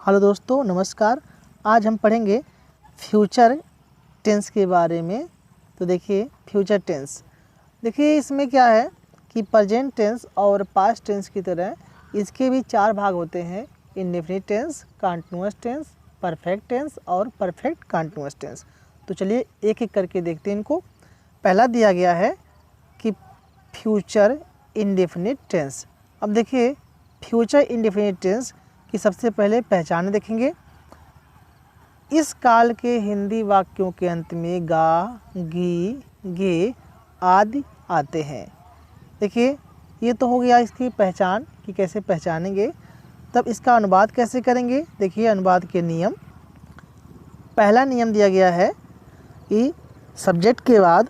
Hello दोस्तों, नमस्कार। आज हम पढ़ेंगे फ्यूचर टेंस के बारे में। तो देखिए फ्यूचर टेंस, देखिए इसमें क्या है कि प्रेजेंट टेंस और पास्ट टेंस की तरह इसके भी चार भाग होते हैं: indefinite tense, continuous tense, perfect tense और परफेक्ट कंटीन्यूअस टेंस। तो चलिए एक एक करके देखते हैं इनको। पहला दिया गया है कि फ्यूचर इंडेफिनिट टेंस। अब देखिए फ्यूचर इंडेफिनिट टेंस कि सबसे पहले पहचान देखेंगे। इस काल के हिंदी वाक्यों के अंत में गा, गी, गे आदि आते हैं। देखिए ये तो हो गया इसकी पहचान कि कैसे पहचानेंगे। तब इसका अनुवाद कैसे करेंगे? देखिए अनुवाद के नियम। पहला नियम दिया गया है कि सब्जेक्ट के बाद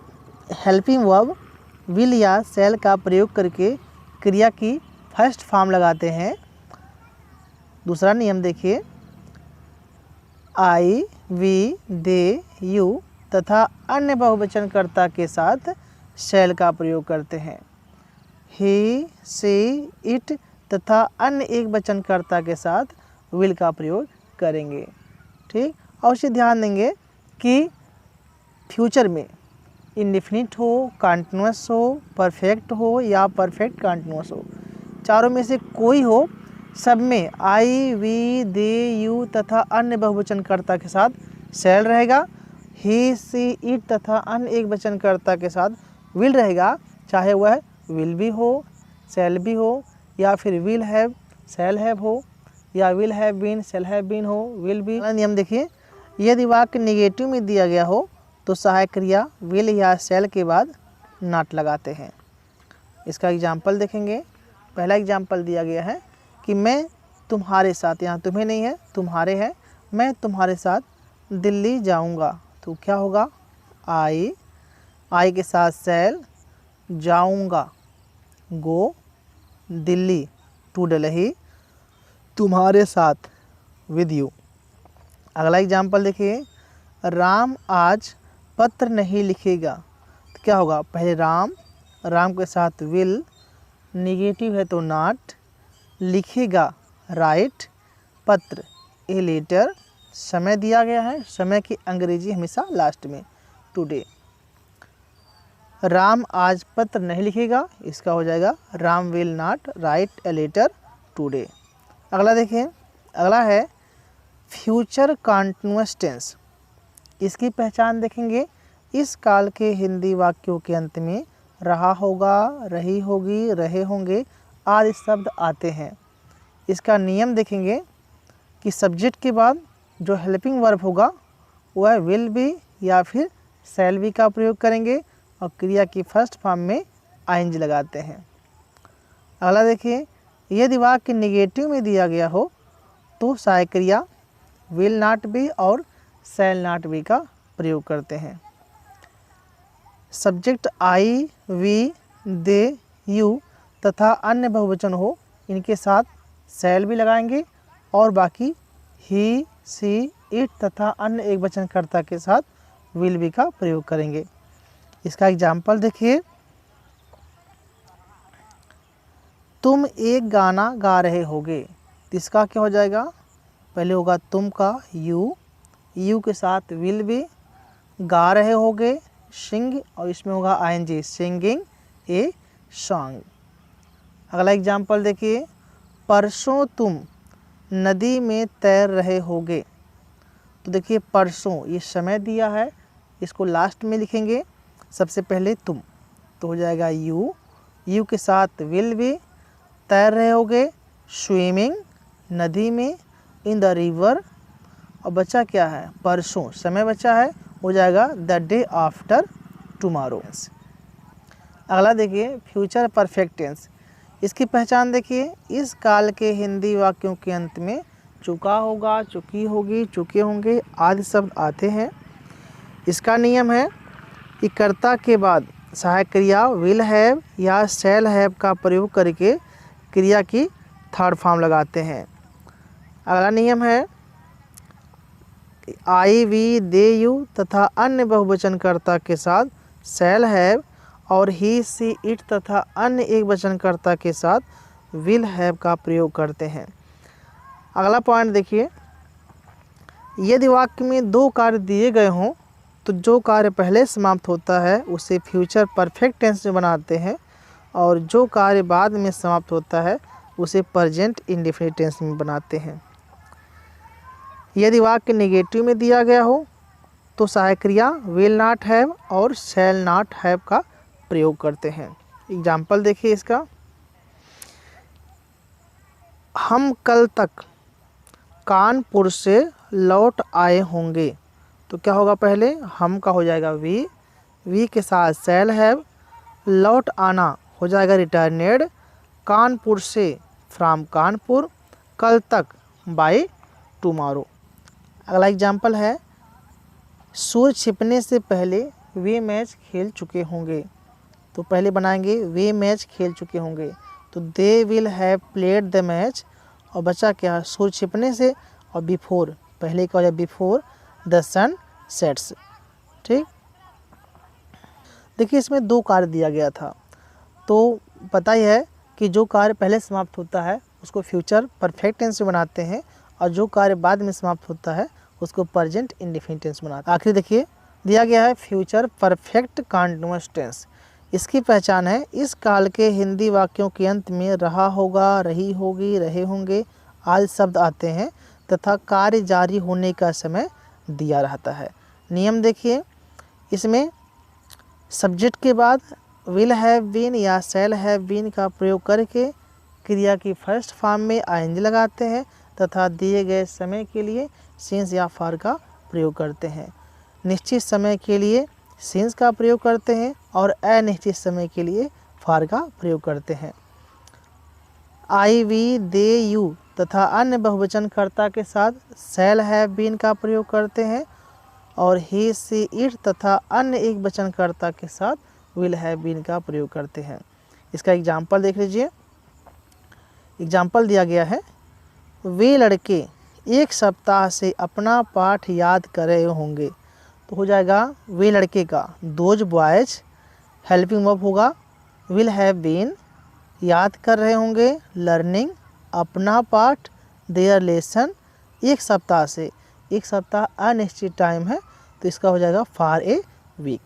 हेल्पिंग वर्ब विल या शैल का प्रयोग करके क्रिया की फर्स्ट फॉर्म लगाते हैं। दूसरा नियम देखिए, आई, वी, दे, यू तथा अन्य बहुवचनकर्ता के साथ शैल का प्रयोग करते हैं। ही, सी, इट तथा अन्य एक वचनकर्ता के साथ विल का प्रयोग करेंगे। ठीक, और इसे ध्यान देंगे कि फ्यूचर में इंडेफिनिट हो, कंटीन्यूअस हो, परफेक्ट हो या परफेक्ट कंटीन्यूअस हो, चारों में से कोई हो, सब में आई, वी, दे, यू तथा अन्य बहुवचनकर्ता के साथ शैल रहेगा। ही, सी, इट तथा अन्य एक वचनकर्ता के साथ विल रहेगा, चाहे वह विल भी हो, शैल भी हो, या फिर विल हैव, शैल हैव हो, या will have been, shall have been हो, विल बी। नियम देखिए, यदि वाक्य निगेटिव में दिया गया हो तो सहायक क्रिया विल या शैल के बाद नॉट लगाते हैं। इसका एग्जाम्पल देखेंगे। पहला एग्जाम्पल दिया गया है कि मैं तुम्हारे साथ, यहाँ तुम्हें नहीं है तुम्हारे है, मैं तुम्हारे साथ दिल्ली जाऊँगा। तो क्या होगा? आई के साथ शैल, जाऊँगा गो, दिल्ली टू दिल्ली, तुम्हारे साथ विद यू। अगला एग्जाम्पल देखिए, राम आज पत्र नहीं लिखेगा। तो क्या होगा? पहले राम के साथ विल, निगेटिव है तो नॉट, लिखेगा राइट, पत्र ए लेटर, समय दिया गया है, समय की अंग्रेजी हमेशा लास्ट में, टुडे। राम आज पत्र नहीं लिखेगा, इसका हो जाएगा Ram will not write a letter today. अगला देखिए, अगला है फ्यूचर कंटीन्यूअस टेंस। इसकी पहचान देखेंगे। इस काल के हिंदी वाक्यों के अंत में रहा होगा, रही होगी, रहे होंगे आदि शब्द आते हैं। इसका नियम देखेंगे कि सब्जेक्ट के बाद जो हेल्पिंग वर्ब होगा वह विल बी या फिर शैल बी का प्रयोग करेंगे और क्रिया की फर्स्ट फॉर्म में आईएनजी लगाते हैं। अगला देखिए, यदि वाक्य निगेटिव में दिया गया हो तो सहायक क्रिया विल नॉट बी और शैल नॉट बी का प्रयोग करते हैं। Subject I, we, they, you तथा अन्य बहुवचन हो, इनके साथ शैल भी लगाएंगे और बाकी ही, सी, इट तथा अन्य एक वचनकर्ता के साथ विल बी का प्रयोग करेंगे। इसका एग्जाम्पल देखिए, तुम एक गाना गा रहे होगे। इसका क्या हो जाएगा? पहले होगा तुम का यू के साथ विल बी, गा रहे होगे सिंग और इसमें होगा आईएनजी, सिंगिंग ए सॉन्ग। अगला एग्जाम्पल देखिए, परसों तुम नदी में तैर रहे होगे। तो देखिए परसों ये समय दिया है, इसको लास्ट में लिखेंगे। सबसे पहले तुम, तो हो जाएगा यू के साथ विल बी, तैर रहे होगे स्विमिंग, नदी में, इन द रिवर, और बचा क्या है? परसों, समय बचा है, हो जाएगा द डे आफ्टर टुमारो। अगला देखिए फ्यूचर परफेक्ट टेंस। इसकी पहचान देखिए, इस काल के हिंदी वाक्यों के अंत में चुका होगा, चुकी होगी, चुके होंगे आदि शब्द आते हैं। इसका नियम है कि कर्ता के बाद सहायक क्रिया विल हैव या शैल हैव का प्रयोग करके क्रिया की थर्ड फॉर्म लगाते हैं। अगला नियम है आई, वी, दे, यू तथा अन्य बहुवचनकर्ता के साथ शैल हैव और ही, सी, इट तथा अन्य एक वचनकर्ता के साथ विल हैव का प्रयोग करते हैं। अगला पॉइंट देखिए, यदि वाक्य में दो कार्य दिए गए हों तो जो कार्य पहले समाप्त होता है उसे फ्यूचर परफेक्ट टेंस में बनाते हैं और जो कार्य बाद में समाप्त होता है उसे प्रेजेंट इंडेफिनिट टेंस में बनाते हैं। यदि वाक्य नेगेटिव में दिया गया हो तो सहायक क्रिया विल नॉट हैव और शैल नॉट हैव का प्रयोग करते हैं। एग्जाम्पल देखिए इसका, हम कल तक कानपुर से लौट आए होंगे। तो क्या होगा, पहले हम का हो जाएगा वी के साथ शैल हैव, लौट आना हो जाएगा रिटर्नेड, कानपुर से फ्रॉम कानपुर, कल तक बाय टुमारो। अगला एग्जाम्पल है, सूर्य छिपने से पहले वे मैच खेल चुके होंगे। तो पहले बनाएंगे वे मैच खेल चुके होंगे, तो they will have played the match, और बचा क्या, सूर्य छिपने से और बिफोर, पहले क्या हो जाए बिफोर द सन सेट्स। ठीक, देखिए इसमें दो कार्य दिया गया था, तो पता ही है कि जो कार्य पहले समाप्त होता है उसको फ्यूचर परफेक्ट टेंस में बनाते हैं और जो कार्य बाद में समाप्त होता है उसको प्रेजेंट इंडेफिनिट टेंस बनाते हैं। आखिर देखिए दिया गया है फ्यूचर परफेक्ट कंटीन्यूअस टेंस। इसकी पहचान है, इस काल के हिंदी वाक्यों के अंत में रहा होगा, रही होगी, रहे होंगे आदि शब्द आते हैं तथा कार्य जारी होने का समय दिया रहता है। नियम देखिए, इसमें सब्जेक्ट के बाद विल हैव बीन या शैल हैव बीन का प्रयोग करके क्रिया की फर्स्ट फॉर्म में आईएनजी लगाते हैं तथा दिए गए समय के लिए सिंस या फॉर का प्रयोग करते हैं। निश्चित समय के लिए सिंस का प्रयोग करते हैं और अनिश्चित समय के लिए फॉर का प्रयोग करते हैं। आई, वी, दे, यू तथा अन्य बहुवचनकर्ता के साथ शैल हैव बीन का प्रयोग करते हैं और ही, सी, इट तथा अन्य एक वचनकर्ता के साथ विल हैव बीन का प्रयोग करते हैं। इसका एग्जाम्पल देख लीजिए। एग्जाम्पल दिया गया है, वे लड़के एक सप्ताह से अपना पाठ याद कर रहे होंगे। तो हो जाएगा वे लड़के का दोज बॉयज, हेल्पिंग वर्ब होगा विल हैव बीन, याद कर रहे होंगे लर्निंग, अपना पाठ देयर लेसन, एक सप्ताह से, एक सप्ताह अनिश्चित टाइम है तो इसका हो जाएगा फॉर ए वीक।